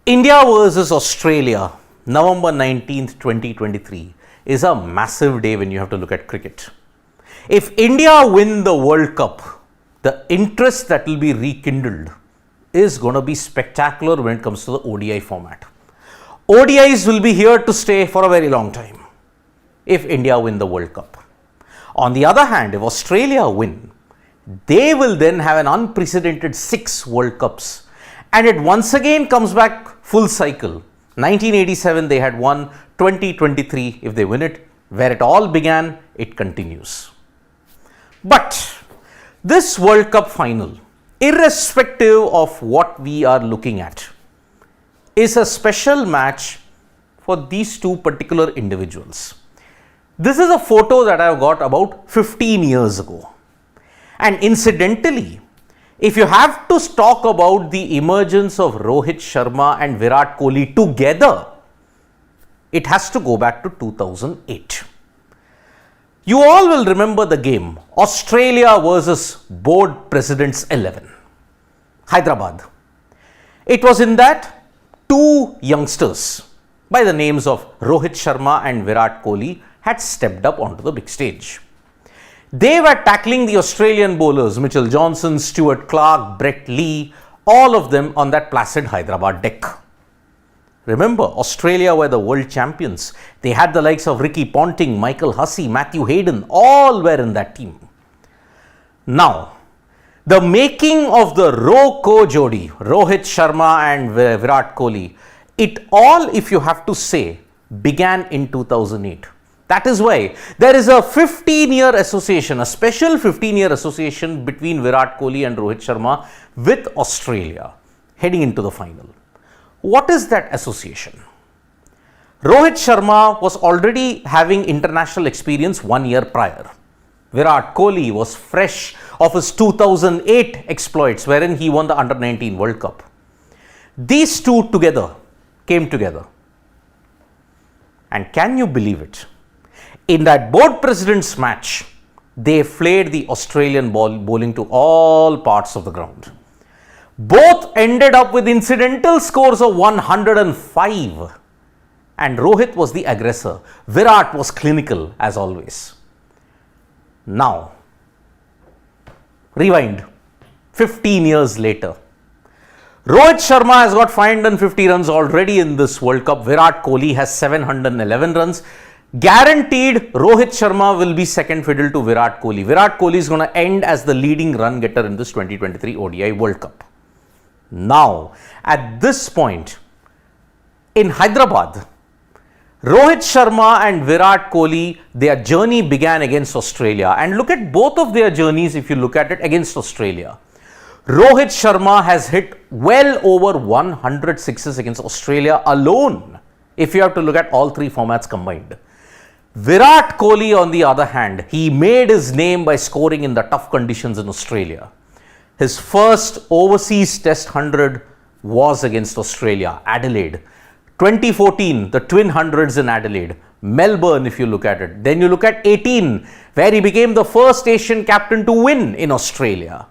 India versus Australia, November 19th, 2023 is a massive day when you have to look at cricket. If India win the World Cup, the interest that will be rekindled is going to be spectacular when it comes to the ODI format. ODIs will be here to stay for a very long time if India win the World Cup. On the other hand, if Australia win, they will then have an unprecedented 6 World Cups, and it once again comes back full cycle. 1987 they had won, 2023 if they win it, where it all began, it continues. But this World Cup final, irrespective of what we are looking at, is a special match for these two particular individuals. This is a photo that I got about 15 years ago. And incidentally, if you have to talk about the emergence of Rohit Sharma and Virat Kohli together, it has to go back to 2008. You all will remember the game Australia versus Board Presidents 11, Hyderabad. It was in that two youngsters by the names of Rohit Sharma and Virat Kohli had stepped up onto the big stage. They were tackling the Australian bowlers, Mitchell Johnson, Stuart Clark, Brett Lee, all of them on that placid Hyderabad deck. Remember, Australia were the world champions. They had the likes of Ricky Ponting, Michael Hussey, Matthew Hayden, all were in that team. Now, the making of the RoKo Jodi, Rohit Sharma and Virat Kohli, it all, if you have to say, began in 2008. That is why there is a 15-year association, a special 15-year association between Virat Kohli and Rohit Sharma with Australia heading into the final. What is that association? Rohit Sharma was already having international experience 1 year prior. Virat Kohli was fresh of his 2008 exploits wherein he won the Under-19 World Cup. These two together came together. And can you believe it? In that board president's match, they flayed the Australian bowling to all parts of the ground. Both ended up with incidental scores of 105. And Rohit was the aggressor. Virat was clinical as always. Now, rewind 15 years later. Rohit Sharma has got 550 runs already in this World Cup. Virat Kohli has 711 runs. Guaranteed, Rohit Sharma will be second fiddle to Virat Kohli. Virat Kohli is going to end as the leading run getter in this 2023 ODI World Cup. Now, at this point, in Hyderabad, Rohit Sharma and Virat Kohli, their journey began against Australia. And look at both of their journeys if you look at it against Australia. Rohit Sharma has hit well over 100 sixes against Australia alone, if you have to look at all three formats combined. Virat Kohli, on the other hand, he made his name by scoring in the tough conditions in Australia. His first overseas test 100 was against Australia, Adelaide. 2014, the twin hundreds in Adelaide. Melbourne, if you look at it. Then you look at 18, where he became the first Asian captain to win in Australia.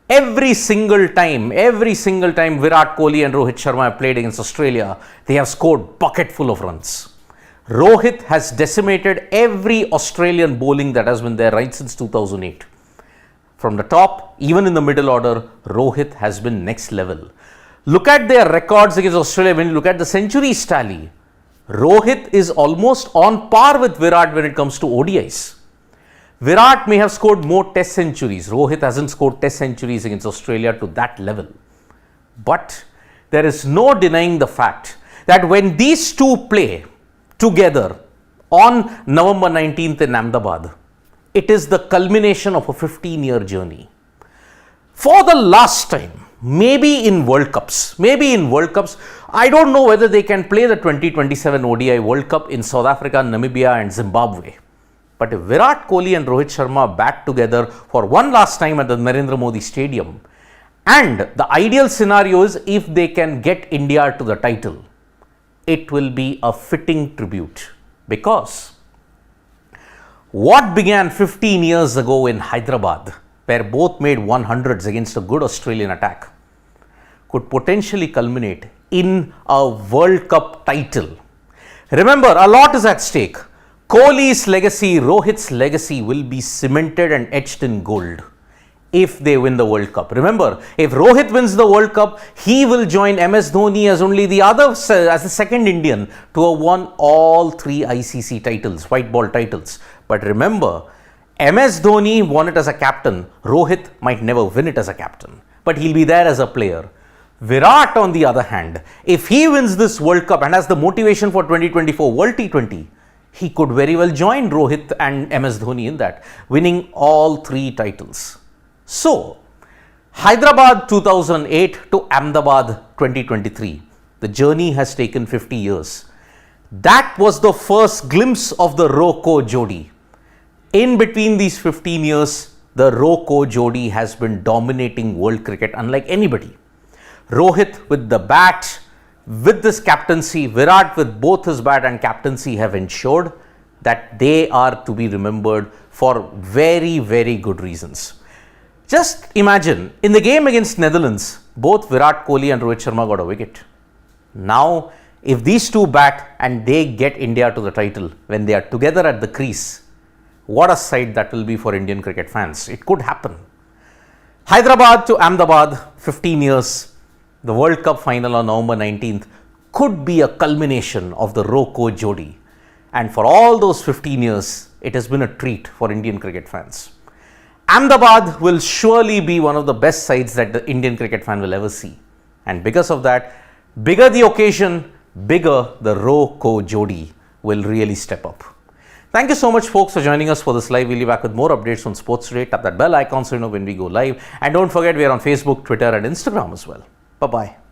Every single time Virat Kohli and Rohit Sharma have played against Australia, they have scored bucketful of runs. Rohit has decimated every Australian bowling that has been there right since 2008. From the top, even in the middle order, Rohit has been next level. Look at their records against Australia. When you look at the centuries tally, Rohit is almost on par with Virat when it comes to ODIs. Virat may have scored more test centuries. Rohit hasn't scored test centuries against Australia to that level. But there is no denying the fact that when these two play together on November 19th in Ahmedabad, it is the culmination of a 15-year journey. For the last time, maybe in World Cups, I don't know whether they can play the 2027 ODI World Cup in South Africa, Namibia and Zimbabwe. But if Virat Kohli and Rohit Sharma bat together for one last time at the Narendra Modi Stadium, and the ideal scenario is if they can get India to the title, it will be a fitting tribute, because what began 15 years ago in Hyderabad, where both made 100s against a good Australian attack, could potentially culminate in a World Cup title. Remember, a lot is at stake. Kohli's legacy, Rohit's legacy will be cemented and etched in gold if they win the World Cup. Remember, if Rohit wins the World Cup, he will join MS Dhoni as only the other, as the second Indian to have won all 3 ICC titles, white ball titles. But remember, MS Dhoni won it as a captain. Rohit might never win it as a captain, but he'll be there as a player. Virat, on the other hand, if he wins this World Cup and has the motivation for 2024 World T20, he could very well join Rohit and MS Dhoni in that, winning all 3 titles. So, Hyderabad 2008 to Ahmedabad 2023, the journey has taken 50 years. That was the first glimpse of the RoKo Jodi. In between these 15 years, the RoKo Jodi has been dominating world cricket unlike anybody. Rohit with the bat, with this captaincy, Virat with both his bat and captaincy have ensured that they are to be remembered for very, very good reasons. Just imagine, in the game against Netherlands, both Virat Kohli and Rohit Sharma got a wicket. Now, if these two bat and they get India to the title when they are together at the crease, what a sight that will be for Indian cricket fans. It could happen. Hyderabad to Ahmedabad, 15 years. The World Cup final on November 19th could be a culmination of the RoKo Jodi. And for all those 15 years, it has been a treat for Indian cricket fans. Ahmedabad will surely be one of the best sides that the Indian cricket fan will ever see. And because of that, bigger the occasion, bigger the RoKo Jodi will really step up. Thank you so much, folks, for joining us for this live. We'll be back with more updates on Sports Today. Tap that bell icon so you know when we go live. And don't forget, we are on Facebook, Twitter, and Instagram as well. Bye-bye.